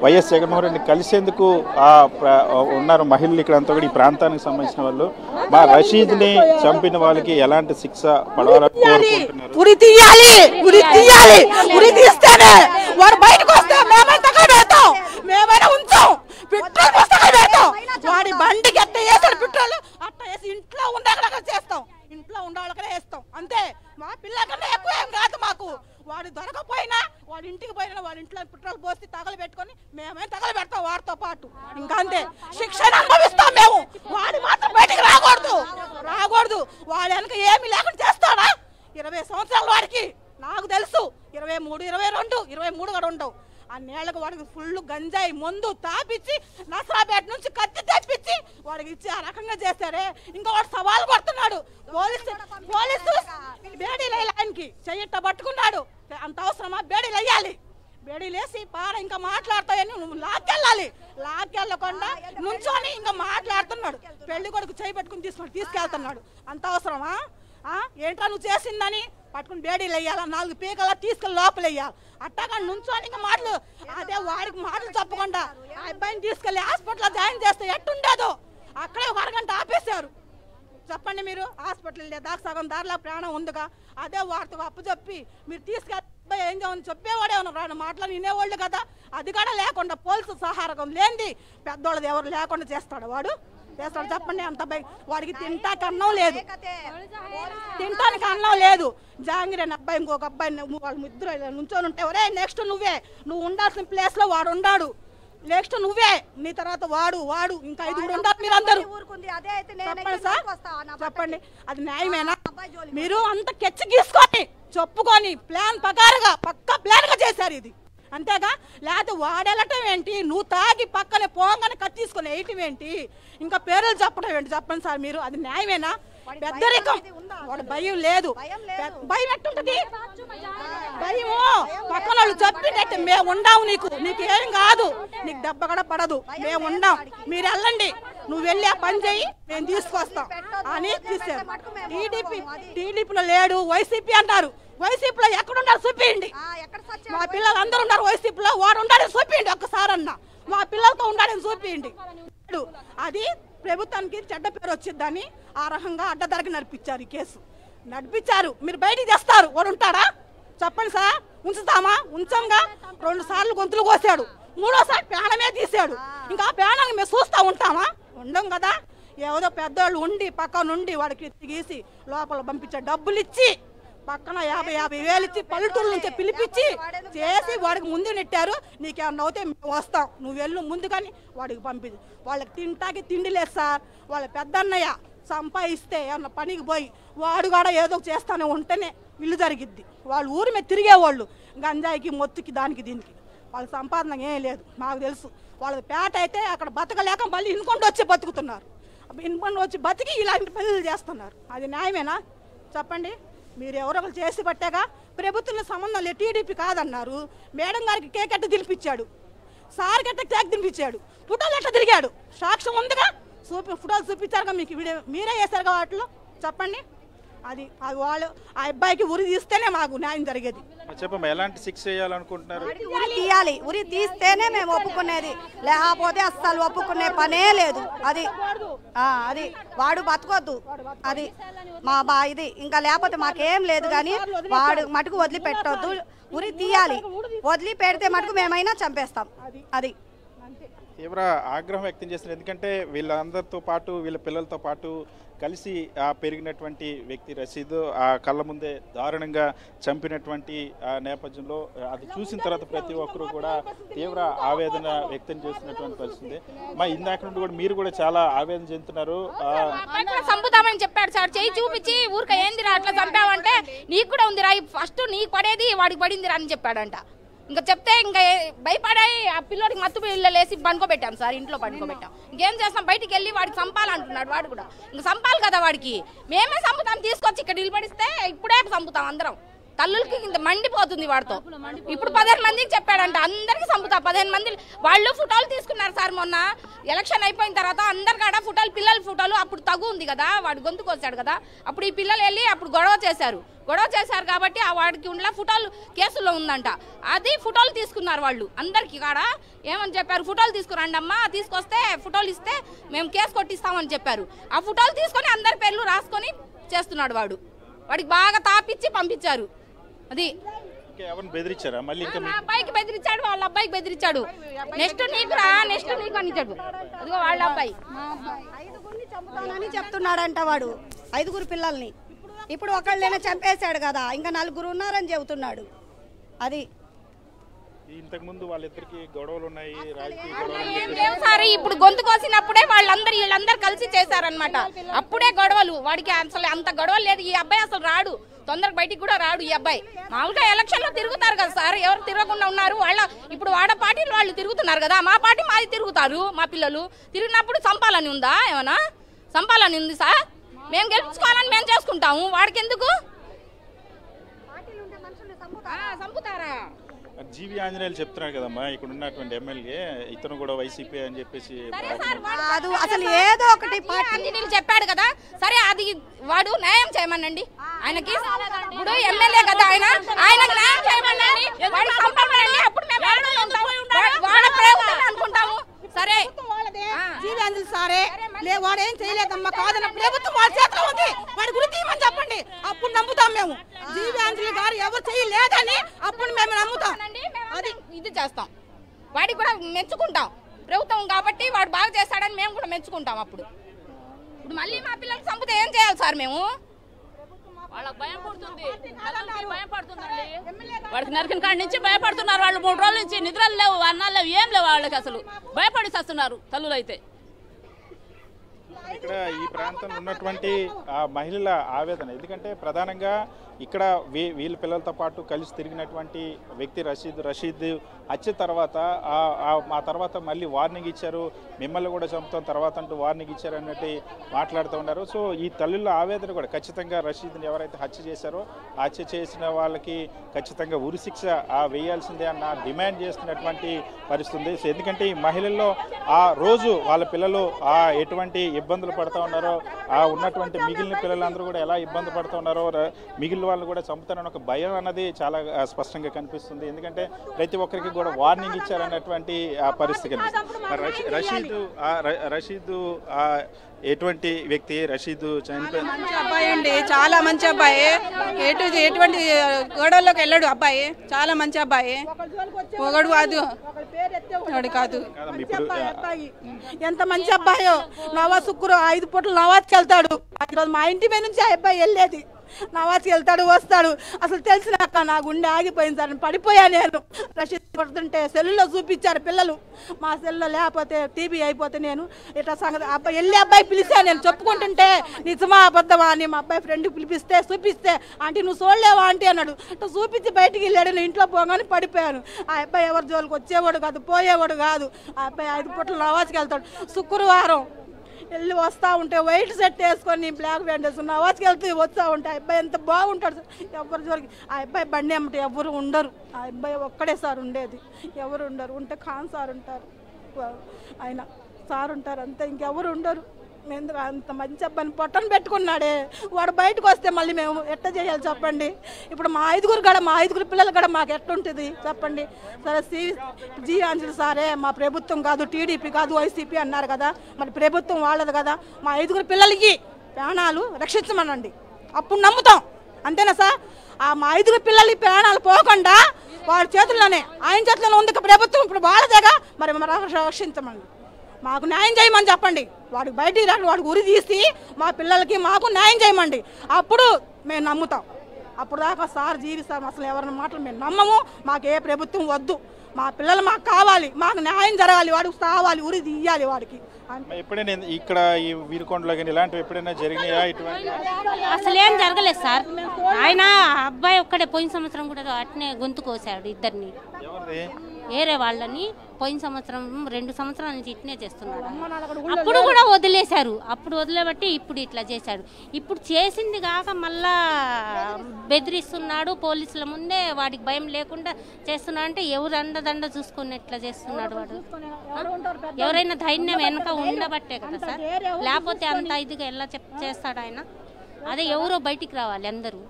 YS Jaganmohan Reddy కలిసేందుకు ఉన్నారు మహిళలు ఇక్కడంతా కూడా ఈ ప్రాంతానికి సంబంధించిన వాళ్ళు. మా రషీద్ని చంపిన వాళ్ళకి ఎలాంటి శిక్ష పడవాలని కోరుకుంటున్నారు. ఉరి తీయాలి, ఉరి తీయాలి, ఉరి తీస్తేనే వాడు బయటకు వస్తే మేమైనా పెడతాం, మేమైనా ఉంచాం, పెట్రోల్ పుస్తకాలు పెడతాం. వాడి బండికి ఎట్ట వేసాడు పెట్రోల్ అట్ట వేసి ఇంట్లో ఉండగలగా చేస్తాం, ఇంట్లో ఉండగలగా వేస్తాం అంతే. మా పిల్లలకన్నా ఎక్కువ ఏం కాదు మాకు. వాడు దొరకపోయినా వాడి ఇంటికి పోయినా వాడి ఇంట్లో పెట్రోల్ పోసి తగలు పెట్టుకొని మేమే తగలు పెడతాం వాడితో పాటు. ఇంకా అంతే, శిక్షణ అనుభవిస్తాం మేము. వాడు మాత్రం బయటికి రాకూడదు, రాకూడదు. వాడు వెనక ఏమి లేకుండా చేస్తాడా? 20 సంవత్సరాల వాడికి నాకు తెలుసు. 23, 22, 23 కూడా ఉండవు. ఆ నేళ్లకు వాడికి ఫుల్ గంజాయి మందు తాపించి నసరాపేట నుంచి కత్తి తెప్పించి వాడికి ఇచ్చి ఆ రకంగా చేశారే. ఇంకా వాడు సవాల్ కొడుతున్నాడు. పోలీసు బేడీలు ఆయనకి చెయ్యట్ట పట్టుకున్నాడు. అంత అవసరమా? బేడీలు వేయాలి, బేడీలు వేసి పార ఇంకా మాట్లాడతాయని నువ్వు లాక్కెళ్ళాలి. లాక్కెళ్ళకుండా నుంచొని ఇంకా మాట్లాడుతున్నాడు. పెళ్లి కొడుకు చేయి పెట్టుకుని తీసుకెళ్తున్నాడు. అంత అవసరమా? ఏంట్రా నువ్వు చేసిందని పట్టుకుని బేడీలు వేయాలా, 4 పీకలా తీసుకెళ్ళి లోపల వేయాలి. అట్టగా నుంచోని ఇంకా మాటలు. అదే వాడికి మాటలు చెప్పకుండా ఆ అబ్బాయిని తీసుకెళ్లి హాస్పిటల్లో జాయిన్ చేస్తే ఎట్టుండేదో. అక్కడే 1 అరగంట ఆపేశారు. చెప్పండి మీరు, హాస్పిటల్ దాకా సగం దారిలో ప్రాణం ఉందిగా. అదే వాడితో అప్పచెప్పి మీరు తీసుకెళ్ళి ఏం చేయమని చెప్పేవాడే ఉన్నారు. మాటలు వినేవాళ్ళు కదా. అది కూడా లేకుండా పోలీసు సహారకం లేనిది పెద్దోళ్ళది ఎవరు లేకుండా చేస్తాడు వాడు. చేస్తాడు చెప్పండి. అంత వాడికి తింటానికి అన్నం లేదు, తింటానికి అన్నం లేదు. జాంగిరి అనే అబ్బాయి ఇంకొక అబ్బాయి వాళ్ళు ఇద్దరు నుంచొని ఉంటే ఒరే నెక్స్ట్ నువ్వు ఉండాల్సిన ప్లేస్ లో వాడు ఉన్నాడు, నెక్స్ట్ నువ్వే, నీ తర్వాత వాడు ఇంకా 5 ఉండాలి. మీరు అందరూ చెప్పండి సార్, చెప్పండి. అది న్యాయమేనా? మీరు అంత కెచ్చి గీసుకొని చెప్పుకొని ప్లాన్ ప్రకారంగా పక్కా ప్లాన్ గా చేశారు ఇది, అంతేగా. లేకపోతే వాడెళ్ళటం ఏంటి? నువ్వు తాగి పక్కనే పోగానే కత్తి తీసుకొని వేయటం ఏంటి? ఇంకా పేర్లు చెప్పడం ఏంటి? చెప్పండి సార్ మీరు, అది న్యాయమేనా? పెద్దరికం. వాడు భయం లేదు. భయం ఎట్టుంటది? భయము పక్కన వాళ్ళు చెప్పింటే మేము ఉండాము, నీకు ఏం కాదు, నీకు దెబ్బ కూడా పడదు, మేము ఉండాం, మీరు వెళ్ళండి, నువ్వు వెళ్ళి ఆ పని చెయ్యి, మేము తీసుకొస్తాం అని తీసారు. టీడీపీలో లేడు, వైసీపీ అంటారు. వైసీపీలో ఎక్కడున్నారు చూపించండి. మా పిల్లలు అందరూ ఉన్నారు వైసీపీలో, వాడు ఉండాలని చూపించండి ఒక్కసారన్నా. మా పిల్లలతో ఉండాలని చూపించండి. అది ప్రభుత్వానికి చెడ్డ పేరు వచ్చిద్దని ఆ రకంగా అడ్డదరగ నడిపించారు. ఈ కేసు నడిపించారు. మీరు బయటికి తెస్తారు, వాడు ఉంటాడా? చెప్పండి సార్. ఉంచుతామా? ఉంచంగా. 2 సార్లు గొంతులు కోసాడు, 3వసారి ప్రాణమే తీసాడు. ఇంకా ఆ ప్రాణాన్ని మేము చూస్తూ ఉంటామా? ఉండం కదా. ఏదో పెద్దవాళ్ళు ఉండి పక్క నుండి వాడికి గీసి లోపల పంపించారు. డబ్బులు ఇచ్చి పక్కన 50 వేలు ఇచ్చి పల్లెటూరు నుంచి పిలిపించి చేసి వాడికి ముందు నెట్టారు. నీకేమన్నా అవుతే మేము వస్తాం, నువ్వు వెళ్ళు ముందు కానీ వాడికి పంపించు. వాళ్ళకి తింటాకి తిండి లేదు సార్. వాళ్ళ పెద్దన్నయ్య సంపాదిస్తే ఏమన్నా పనికి పోయి వాడు కూడా ఏదో చేస్తానే ఉంటేనే ఇల్లు జరిగిద్ది. వాళ్ళు ఊరి మీద తిరిగేవాళ్ళు గంజాయికి మొత్తుకి దానికి దీనికి. వాళ్ళ సంపాదన ఏం లేదు మాకు తెలుసు. వాళ్ళ పేట అయితే అక్కడ బతకలేక మళ్ళీ ఇన్కొండ వచ్చి బతుకుతున్నారు. ఇన్కొండ వచ్చి బతికి ఇలాంటి పనులు చేస్తున్నారు. అది న్యాయమేనా? చెప్పండి. మీరు ఎవరొకరు చేసి పట్టాగా ప్రభుత్వంలో సంబంధం లేదు. టీడీపీ కాదన్నారు. మేడం గారికి కేక్ ఎట్ట తినిపించాడు, సార్ గట్ట కేక్ తినిపించాడు, ఫోటోలు ఎట్లా తిరిగాడు, సాక్ష్యం ఉందిగా. ఫోటోలు చూపించారుగా మీకు, మీరే చేశారుగా వాటిలో. చెప్పండి. అది వాళ్ళు ఆ అబ్బాయికి ఉరి తీస్తేనే మాకు న్యాయం జరిగేది. చెప్పమ్మా, ఎలాంటి శిక్ష చేయాలనుకుంటున్నారు? ఉరి తీయాలి, ఉరి తీస్తేనే మేము ఒప్పుకునేది, లేకపోతే అస్సలు ఒప్పుకునే పనే లేదు. అది వాడు బతకొద్దు, అది మా ఇది. ఇంకా లేకపోతే మాకేం లేదు కానీ వాడు మటుకు వదిలిపెట్టొద్దు, ఉరి తీయాలి. వదిలిపెడితే మటుకు మేమైనా చంపేస్తాం. అది తీవ్ర ఆగ్రహం వ్యక్తం చేస్తున్నారు. ఎందుకంటే వీళ్ళందరితో పాటు వీళ్ళ పిల్లలతో పాటు కలిసి పెరిగినటువంటి వ్యక్తి రషీద్ ఆ కళ్ళ ముందే దారుణంగా చంపినటువంటి నేపథ్యంలో అది చూసిన తర్వాత ప్రతి ఒక్కరూ కూడా తీవ్ర ఆవేదన వ్యక్తం చేస్తున్నటువంటి పరిస్థితి. మా ఇందాక నుండి కూడా మీరు కూడా చాలా ఆవేదన చెందుతున్నారు. చంపుతామని చెప్పాడు సార్, చేయి చూపించి ఊరిక ఏందిరా అట్లా చంపావంటే నీకు కూడా ఉందిరా, ఫస్ట్ నీకు పడేది వాడికి పడిందిరా అని చెప్పాడంట. ఇంకా చెప్తే ఇంకా భయపడాయి. ఆ పిల్లోడికి మత్తు పిల్లలు వేసి పనుకోబెట్టాం సార్, ఇంట్లో పనుకోబెట్టాం. ఇంకేం చేస్తాం? బయటికి వెళ్ళి వాడికి చంపాలంటున్నాడు వాడు కూడా. ఇంకా చంపాలి కదా వాడికి. మేమే చంపుతాం, తీసుకొచ్చి ఇక్కడ నిలబడిస్తే ఇప్పుడే చంపుతాం అందరం. తల్లులకి ఇంత మండిపోతుంది వాడితో. ఇప్పుడు 15 మందికి చెప్పాడంట, అందరికి చంపుతా 15 మంది. వాళ్ళు ఫోటోలు తీసుకున్నారు సార్ మొన్న ఎలక్షన్ అయిపోయిన తర్వాత అందరి కాడ ఫోటోలు, పిల్లల ఫోటోలు. అప్పుడు తగు ఉంది కదా, వాడు గొంతుకు వచ్చాడు కదా, అప్పుడు ఈ పిల్లలు వెళ్ళి అప్పుడు గొడవ చేశారు కాబట్టి ఆ వాడికి ఉన్న ఫోటోలు కేసులో ఉందంట. అది ఫోటోలు తీసుకున్నారు వాళ్ళు అందరికి కాడ. ఏమని చెప్పారు, ఫోటోలు తీసుకురండి అమ్మా, తీసుకొస్తే ఫోటోలు ఇస్తే మేము కేసు కొట్టిస్తామని చెప్పారు. ఆ ఫోటోలు తీసుకొని అందరి పేర్లు రాసుకొని చేస్తున్నాడు వాడు. వాడికి బాగా తాపిచ్చి పంపించారు. అది బెదిరించారా మళ్ళీ? అబ్బాయికి బెదిరించాడు, వాళ్ళ అబ్బాయికి బెదిరించాడు. నెక్స్ట్ నీకు రా, నెక్స్ట్ నీకు అని చెప్పాడు. అదిగో వాళ్ళ అబ్బాయి 5గురిని చంపుతానని చెప్తున్నాడంట వాడు, 5గురు పిల్లల్ని. ఇప్పుడు ఒకళ్ళైనా చంపేశాడు కదా, ఇంకా 4గురు ఉన్నారని చెబుతున్నాడు. అది ఇంతకు ముందు వాళ్ళిద్దరికి గొడవలు ఉన్నాయి, రాజకీయ గొడవలు సార్. ఇప్పుడు గొంతు కోసినప్పుడే వీళ్ళందరూ కలిసి చేశారనమాట. అప్పుడే గొడవలు. వాడికి అసలు అంత గొడవలు లేదు. ఈ అబ్బాయి అసలు రాడు, తొందరగా బయటికి కూడా రాడు ఈ అబ్బాయి. మామూలుగా ఎలక్షన్ లో తిరుగుతారు కదా సార్, ఎవరు తిరగకుండా ఉన్నారు వాళ్ళ. ఇప్పుడు వాడ పార్టీలు వాళ్ళు తిరుగుతున్నారు కదా, మా పార్టీ మాది తిరుగుతారు. మా పిల్లలు తిరిగినప్పుడు చంపాలని ఉందా? ఏమన్నా చంపాలని ఉంది సార్? మేము గెలుచుకోవాలని మేము చేసుకుంటాము, వాడికి ఎందుకు చంపుతారా? జీవి ఆంజనేయులు చెప్తున్నారు కదమ్మా, ఇక్కడ ఉన్నటువంటి ఎమ్మెల్యే ఇతను కూడా వైసీపీ అని చెప్పేసి. అసలు ఏదో ఒకటి ఆంజనేయులు చెప్పాడు కదా, సరే అది వాడు న్యాయం చేయమనండి ఆయనకి. ఇప్పుడు ఎమ్మెల్యే కదా ఆయన, ఆయనకు న్యాయం చేయమనండి, వాడు చంపమనండి. అప్పుడు మేము అనుకుంటాము. సరే జీవి ఆంజనేయులు సారే వాడు ఏం చేయలేదమ్మా, కాదన్న ప్రభుత్వం వాళ్ళ చేతిలో ఉంది, వాడి గురి తీయమని చెప్పండి, అప్పుడు నమ్ముతాం మేము. జీవి ఆంజనేయులు గారు ఎవరు చేయలేదని అప్పుడు మేము నమ్ముతాం. అది ఇది చేస్తాం, వాడికి కూడా మెచ్చుకుంటాం. ప్రభుత్వం కాబట్టి వాడు బాగా చేస్తాడని మేము కూడా మెచ్చుకుంటాం. అప్పుడు ఇప్పుడు మళ్ళీ మా పిల్లలు చంపితే ఏం చేయాలి సార్ మేము? వాళ్ళకి భయం పడుతుంది, భయం పడుతుందండి. వాడికి నరికిన కాడి నుంచి భయపడుతున్నారు వాళ్ళు. 3 రోజుల నుంచి నిద్రలు లేవు, అన్నాలు లేవు, ఏం లేవు వాళ్ళకి. అసలు భయపడి చేస్తున్నారు తల్లులు అయితే. ఇక్కడ ఈ ప్రాంతంలో ఉన్నటువంటి మహిళల ఆవేదన, ఎందుకంటే ప్రధానంగా ఇక్కడ వీళ్ళ పిల్లలతో పాటు కలిసి తిరిగినటువంటి వ్యక్తి రషీద్ హత్య తర్వాత ఆ తర్వాత మళ్ళీ వార్నింగ్ ఇచ్చారు, మిమ్మల్ని కూడా చంపుతాం తర్వాత అంటూ వార్నింగ్ ఇచ్చారు అన్నట్టు మాట్లాడుతూ ఉన్నారు. సో ఈ తల్లుల ఆవేదన కూడా ఖచ్చితంగా రషీద్ని ఎవరైతే హత్య చేశారో హత్య చేసిన వాళ్ళకి ఖచ్చితంగా ఉరిశిక్ష వేయాల్సిందే అన్న డిమాండ్ చేస్తున్నటువంటి పరిస్థితి ఉంది. సో ఎందుకంటే ఈ మహిళల్లో ఆ రోజు వాళ్ళ పిల్లలు ఎటువంటి ఇబ్బందులు పడుతూ ఉన్నారో, ఉన్నటువంటి మిగిలిన పిల్లలందరూ కూడా ఎలా ఇబ్బంది పడుతూ ఉన్నారో, మిగిలిన వాళ్ళు కూడా చంపుతారని ఒక భయం అన్నది చాలా స్పష్టంగా కనిపిస్తుంది. ఎందుకంటే ప్రతి ఒక్కరికి కూడా వార్నింగ్ ఇచ్చారన్నటువంటి పరిస్థితి కనిపిస్తుంది. రషీద్ ఎటువంటి వ్యక్తి? రషీద్ చనిపోయిన మంచి అబ్బాయి అండి, చాలా మంచి అబ్బాయి. ఎటువంటి గొడవల్లోకి వెళ్ళాడు అబ్బాయి, చాలా మంచి అబ్బాయి. ఒకడు కాదు ఎంత మంచి అబ్బాయో. నవాజ్ శుక్రు 5 పూటలు నవాజ్కి వెళ్తాడు. ఈరోజు మా ఇంటి మీద నుంచి ఆ అబ్బాయి వెళ్ళేది. నవాజ్కి వెళ్తాడు, వస్తాడు. అసలు తెలిసినాక నా గుండె ఆగిపోయింది సార్, పడిపోయా నేను. రషీద్ పడుతుంటే సెల్లులో చూపించారు పిల్లలు, మా సెల్లులో లేకపోతే టీవీ అయిపోతే నేను ఇట్లా సంగతి అబ్బాయి వెళ్ళి అబ్బాయి పిలిచా నేను చెప్పుకుంటుంటే నిజమా అబద్ధమా అని మా అబ్బాయి ఫ్రెండ్కి చూపిస్తే ఆంటీ నువ్వు చూడలేవా ఆంటీ అన్నాడు. ఇట్లా చూపించి బయటికి వెళ్ళాడు, నేను ఇంట్లో పోగానే పడిపోయాను. ఆ అబ్బాయి ఎవరి జోలికి వచ్చేవాడు కాదు, పోయేవాడు కాదు. ఆ అబ్బాయి 5 పూటలు నవాజ్కి వెళ్తాడు. శుక్రవారం వెళ్ళి వస్తూ ఉంటే వైట్ షర్ట్ వేసుకొని బ్లాక్ ప్యాంట్ వేసుకుని నవాజ్కి వెళ్తూ వస్తూ ఉంటే ఆ అబ్బాయి ఎంత బాగుంటాడు. ఎవరి జోలికి ఆ అబ్బాయి బండి అమ్మటే ఎవరు ఉండరు. ఆ అబ్బాయి ఒక్కడే సార్ ఉండేది, ఎవరు ఉండరు. ఉంటే ఖాన్ సార్ ఉంటారు, ఆయన సార్ ఉంటారు, అంతే, ఇంకెవరు ఉండరు. ఎందుకు అంత మంచి అబ్బాయిని పొట్టను పెట్టుకున్నాడే, వాడు బయటకు వస్తే మళ్ళీ మేము ఎట్లా చేయాలి చెప్పండి? ఇప్పుడు మా 5 పిల్లలు కూడా మాకు ఎట్లుంటుంది చెప్పండి? సరే జీ ఆంజనేయులు సారే మా ప్రభుత్వం కాదు, టీడీపీ కాదు, వైసీపీ అన్నారు కదా, మరి ప్రభుత్వం వాళ్ళది కదా. మా 5 పిల్లలకి ప్రాణాలు రక్షించమనండి, అప్పుడు నమ్ముతాం. అంతేనా సార్? మా 5 పిల్లలకి ప్రాణాలు పోకుండా వాడి చేతుల్లోనే, ఆయన చేతుల్లోనే ఉంది ప్రభుత్వం, ఇప్పుడు వాళ్ళదేగా, మరి రక్షించమండి, మాకు న్యాయం చేయమని చెప్పండి. వాడికి బయటికి రాడు, వాడికి ఉరి తీసి మా పిల్లలకి మాకు న్యాయం చేయమండి, అప్పుడు మేము నమ్ముతాం. అప్పుడు దాకా సార్ జీవి సార్ అసలు ఎవరిని మాటలు మేము నమ్మము. మాకు ఏ ప్రభుత్వం వద్దు, మా పిల్లలు మాకు కావాలి, మాకు న్యాయం జరగాలి, వాడికి కావాలి, ఉరి తీయాలి వాడికి. ఎప్పుడైనా ఇక్కడ ఈ వీరుకొండలో కానీ ఇలాంటివి ఎప్పుడైనా జరిగినాయా ఇటువంటి? అసలు ఏం జరగలేదు సార్. ఆయన అబ్బాయి ఒక్కడే పోయిన సంవత్సరం కూడా అట్నే గొంతు కోసాడు ఇద్దరిని, ఎవరిది? వేరే వాళ్ళని. పోయిన సంవత్సరం 2 సంవత్సరాల నుంచి ఇట్నే చేస్తున్నాడు. అప్పుడు కూడా వదిలేశారు, అప్పుడు వదిలేబట్టి ఇప్పుడు ఇట్లా చేశాడు. ఇప్పుడు చేసింది కాక మళ్ళా బెదిరిస్తున్నాడు పోలీసుల ముందే, వాడికి భయం లేకుండా చేస్తున్నాడు. అంటే ఎవరు అండదండ చూసుకుని ఎట్లా చేస్తున్నాడు వాడు? ఎవరైనా ధైర్యం వెనక ఉండబట్టే కదా సార్, లేకపోతే అంత ఇదిగా ఎలా చేస్తాడు ఆయన? అదే ఎవరో బయటికి రావాలి అందరూ.